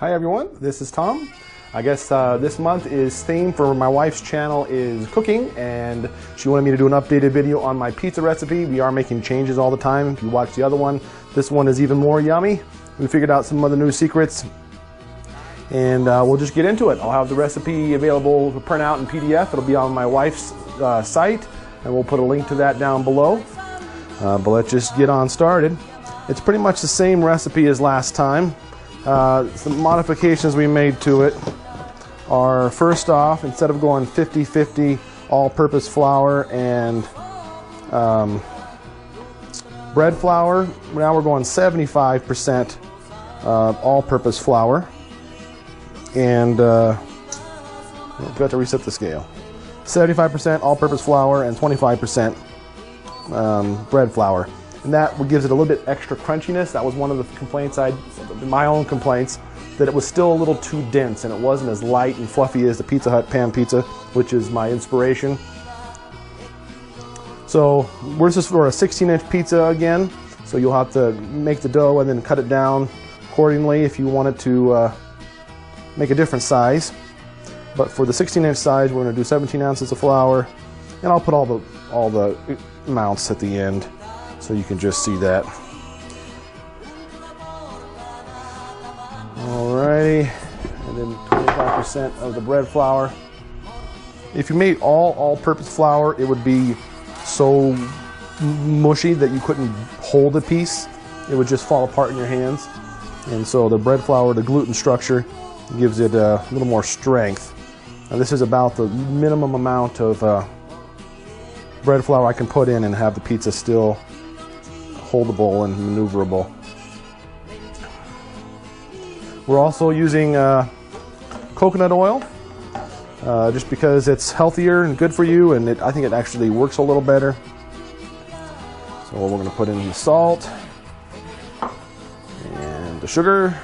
Hi everyone, this is Tom. I guess this month is theme for my wife's channel is cooking, and she wanted me to do an updated video on my pizza recipe. We are making changes all the time. If you watch the other one, this one is even more yummy. We figured out some other new secrets, and we'll just get into it. I'll have the recipe available to print out in PDF. It'll be on my wife's site, and we'll put a link to that down below. But let's just get on started. It's pretty much the same recipe as last time. Some modifications we made to it are, first off, instead of going 50-50 all-purpose flour and bread flour, now we're going 75% all-purpose flour, and we have to reset the scale. 75% all-purpose flour and 25% bread flour. And that gives it a little bit extra crunchiness. That was one of the complaints my own complaints, that it was still a little too dense and it wasn't as light and fluffy as the Pizza Hut pan pizza, which is my inspiration. So this is for a 16-inch pizza again, so you'll have to make the dough and then cut it down accordingly if you want it to make a different size. But for the 16-inch size, we're going to do 17 ounces of flour, and I'll put all the amounts at the end, so you can just see that. Alrighty, and then 25% of the bread flour. If you made all-purpose flour, it would be so mushy that you couldn't hold a piece. It would just fall apart in your hands. And so the bread flour, the gluten structure, gives it a little more strength. Now this is about the minimum amount of bread flour I can put in and have the pizza still holdable and maneuverable. We're also using coconut oil, just because it's healthier and good for you, and I think it actually works a little better. So we're going to put in the salt and the sugar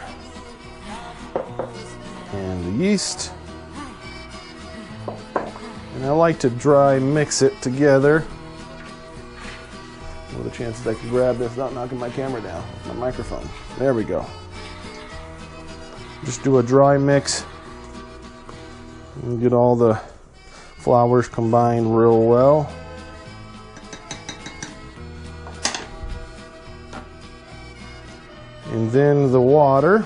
and the yeast, and I like to dry mix it together. What are the chances I can grab this without knocking my camera down with my microphone? There we go. Just do a dry mix and get all the flours combined real well. And then the water.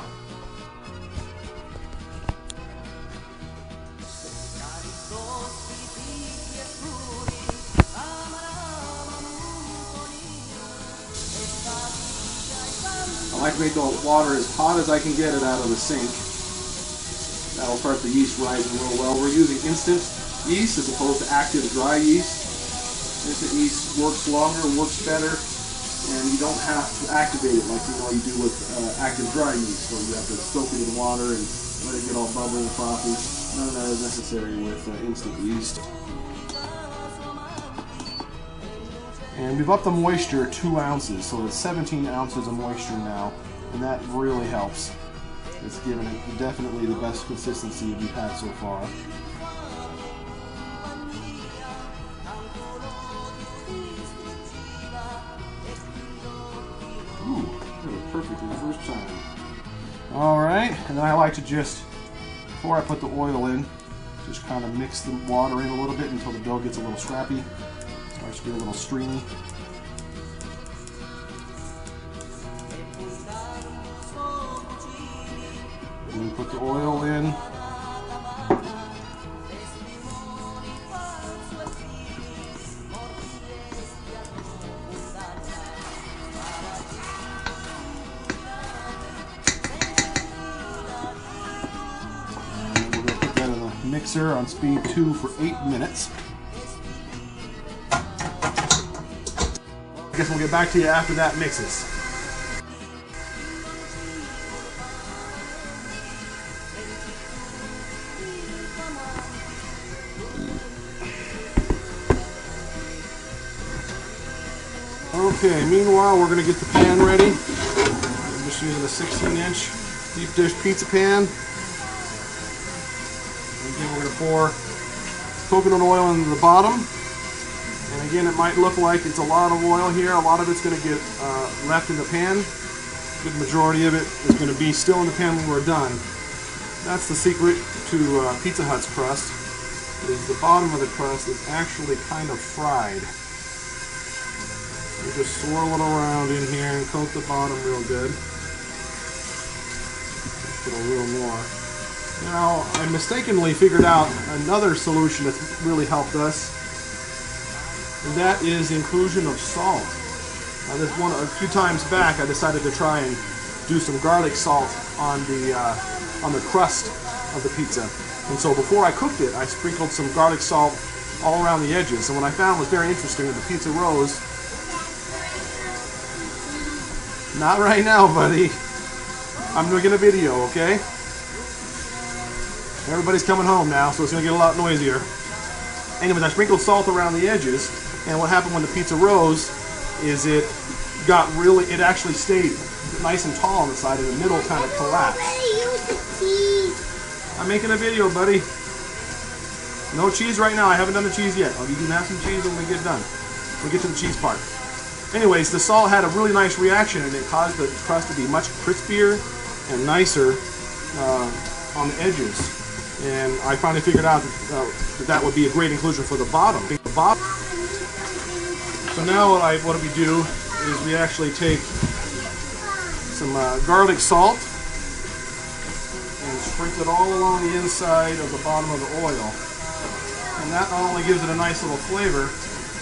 I like to make the water as hot as I can get it out of the sink. That'll start the yeast rising real well. We're using instant yeast as opposed to active dry yeast. Instant yeast works longer, works better, and you don't have to activate it like you do with active dry yeast. So you have to soak it in water and let it get all bubbly and frothy. None of that is necessary with instant yeast. And we've upped the moisture 2 ounces, so it's 17 ounces of moisture now, and that really helps. It's given it definitely the best consistency we've had so far. Ooh, that was perfect in the first time. Alright, and then I like to just, before I put the oil in, just kind of mix the water in a little bit until the dough gets a little scrappy. Starts to get a little streamy. And then put the oil in. And we're going to put that in the mixer on speed 2 for 8 minutes. I guess we'll get back to you after that mixes. Okay, meanwhile we're going to get the pan ready. I'm just using a 16-inch deep dish pizza pan. Again, we're going to pour coconut oil into the bottom. And again, it might look like it's a lot of oil here. A lot of it's going to get left in the pan. A good majority of it is going to be still in the pan when we're done. That's the secret to Pizza Hut's crust, is the bottom of the crust is actually kind of fried. You just swirl it around in here and coat the bottom real good. Just put a little more. Now, I mistakenly figured out another solution that's really helped us, and that is the inclusion of salt. A few times back, I decided to try and do some garlic salt on the crust of the pizza. And so before I cooked it, I sprinkled some garlic salt all around the edges. And what I found was very interesting with the pizza rose. Not right now, buddy. I'm making a video, okay? Everybody's coming home now, so it's going to get a lot noisier. Anyways, I sprinkled salt around the edges, and what happened when the pizza rose is it actually stayed nice and tall on the side, and the middle kind of collapsed. I'm making a video, buddy. No cheese right now. I haven't done the cheese yet. You can have some cheese when we get done. We'll get to the cheese part. Anyways, the salt had a really nice reaction, and it caused the crust to be much crispier and nicer on the edges. And I finally figured out that would be a great inclusion for the bottom. So now what we do is we actually take some garlic salt and sprinkle it all along the inside of the bottom of the oil. And that not only gives it a nice little flavor,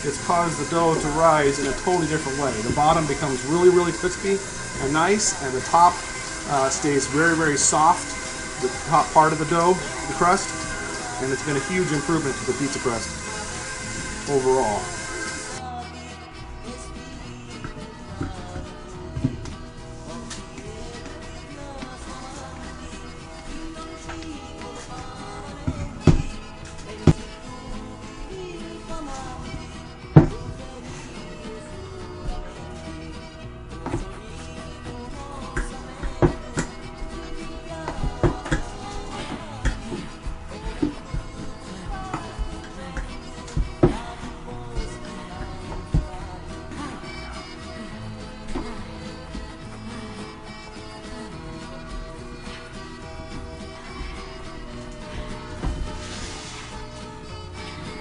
it's caused the dough to rise in a totally different way. The bottom becomes really, really crispy and nice, and the top stays very, very soft, the top part of the dough, the crust, and it's been a huge improvement to the pizza crust overall.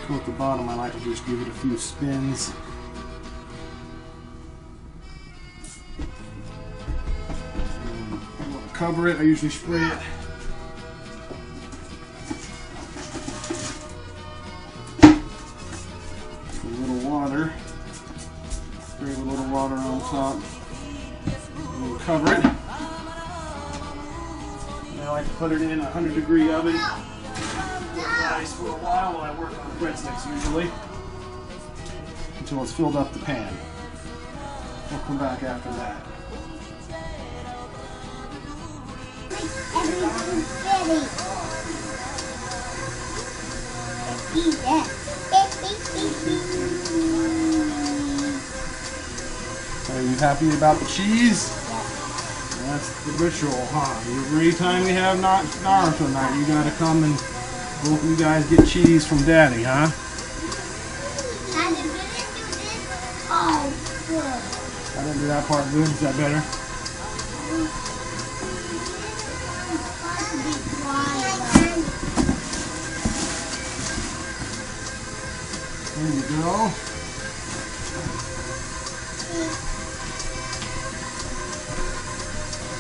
Coat the bottom, I like to just give it a few spins. Cover it, I usually spray it. A little water. Spray with a little water on top. And we'll cover it. And I like to put it in a 100-degree oven. Nice for a while I work on breadsticks usually until it's filled up the pan. We'll come back after that. Are you happy about the cheese? That's the ritual, huh? Every time we have Naruto night, you gotta come and both of you guys get cheese from Daddy, huh? Oh, good. I didn't do that part good. Is that better? There you go.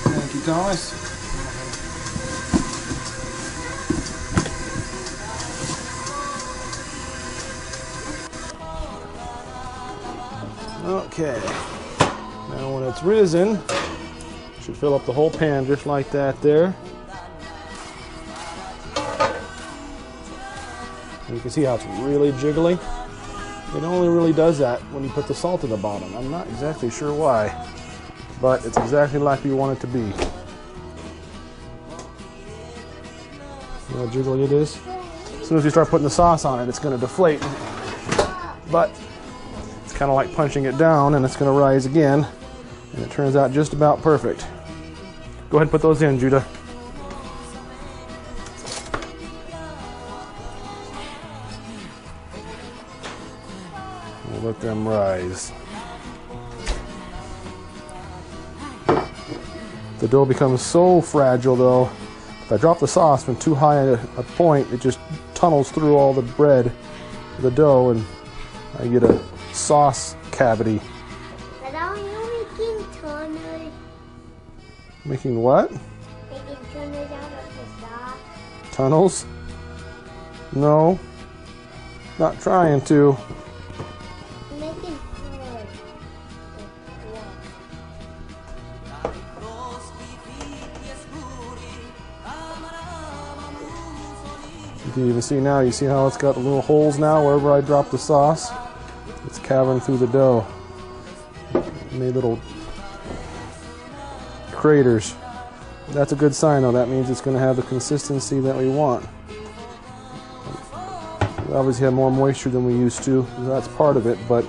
Thank you, Thomas. Okay, now when it's risen, should fill up the whole pan just like that there. And you can see how it's really jiggly. It only really does that when you put the salt in the bottom. I'm not exactly sure why, but it's exactly like we want it to be. See how jiggly it is? As soon as we start putting the sauce on it, it's going to deflate. But kind of like punching it down, and it's going to rise again, and it turns out just about perfect. Go ahead and put those in, Judah. We'll let them rise. The dough becomes so fragile though If I drop the sauce from too high a point, it just tunnels through all the bread, the dough, and I get a sauce cavity. But are you making tunnels? Making what? Making tunnels out of the sauce? Tunnels? No, not trying to. Making tunnels. You can even see now, you see how it's got the little holes now wherever I drop the sauce? It's cavering through the dough. Made little craters. That's a good sign though. That means it's going to have the consistency that we want. We obviously have more moisture than we used to. That's part of it, but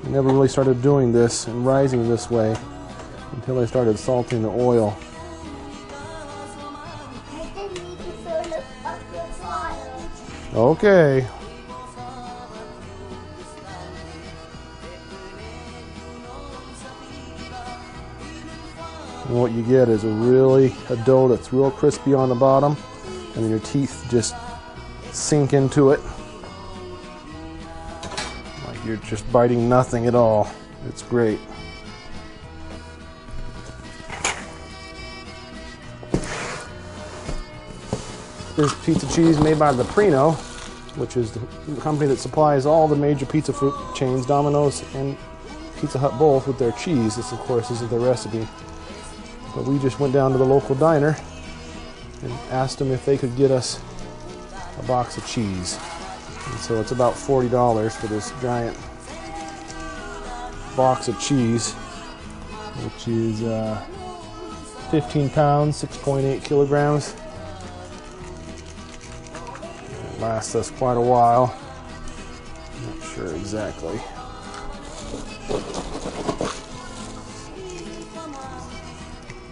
I never really started doing this and rising this way until I started salting the oil. I just need to fill up the water. Okay. And what you get is a dough that's real crispy on the bottom, and then your teeth just sink into it. Like you're just biting nothing at all. It's great. This pizza cheese made by Leprino, which is the company that supplies all the major pizza food chains, Domino's and Pizza Hut both, with their cheese. This, of course, isn't their recipe. But we just went down to the local diner and asked them if they could get us a box of cheese. And so it's about $40 for this giant box of cheese, which is 15 pounds, 6.8 kilograms. It lasts us quite a while. Not sure exactly.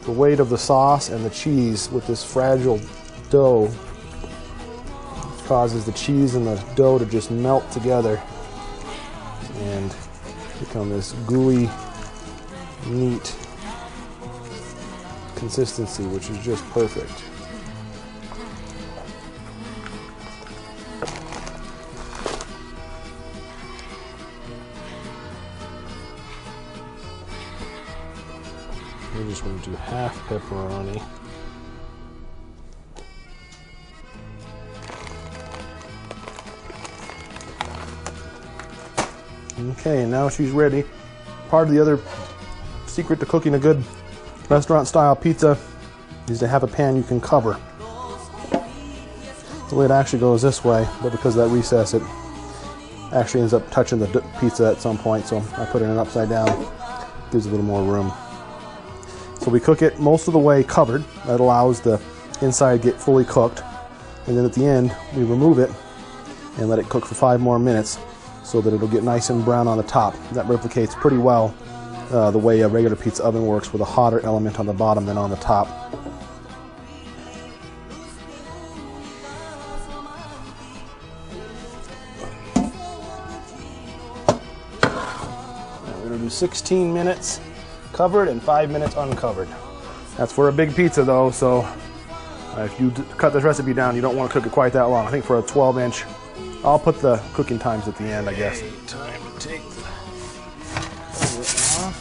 The weight of the sauce and the cheese with this fragile dough causes the cheese and the dough to just melt together and become this gooey, neat consistency, which is just perfect. We're just going to do half pepperoni. Okay, now she's ready. Part of the other secret to cooking a good restaurant-style pizza is to have a pan you can cover. The way it actually goes this way, but because of that recess, it actually ends up touching the pizza at some point, so I put it in upside down. Gives a little more room. So we cook it most of the way covered. That allows the inside to get fully cooked. And then at the end, we remove it and let it cook for 5 more minutes so that it'll get nice and brown on the top. That replicates pretty well the way a regular pizza oven works, with a hotter element on the bottom than on the top. Now we're going to do 16 minutes covered and 5 minutes uncovered. That's for a big pizza though, so if you cut this recipe down, you don't want to cook it quite that long. I think for a 12-inch, I'll put the cooking times at the end, I guess. Time to take the cover off.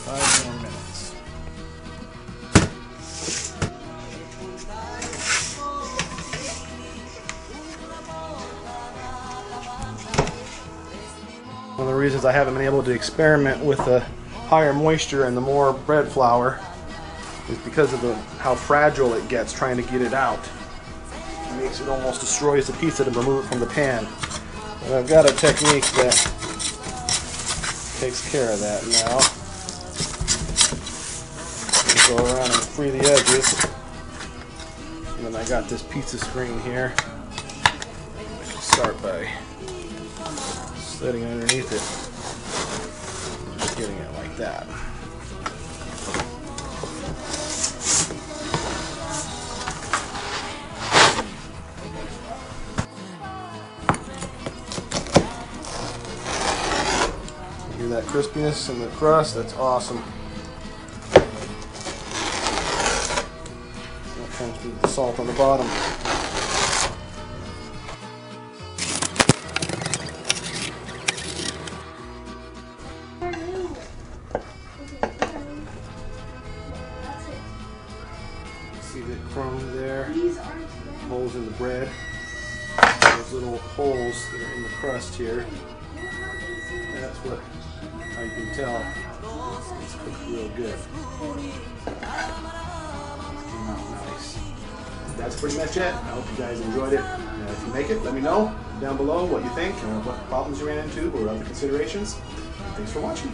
Five more minutes. One of the reasons I haven't been able to experiment with the higher moisture and the more bread flour is because of how fragile it gets trying to get it out. It makes it almost destroys the pizza to remove it from the pan. But I've got a technique that takes care of that now. Go around and free the edges. And then I got this pizza screen here. I can start by sliding underneath it. Just getting it like that. Hear that crispiness in the crust? That's awesome. That comes with the salt on the bottom. See the crumb there? Holes in the bread. Those little holes that are in the crust here. That's what, how you can tell it's cooked real good. Came out nice. That's pretty much it. I hope you guys enjoyed it. If you make it, let me know down below what you think, what problems you ran into, or other considerations. Thanks for watching.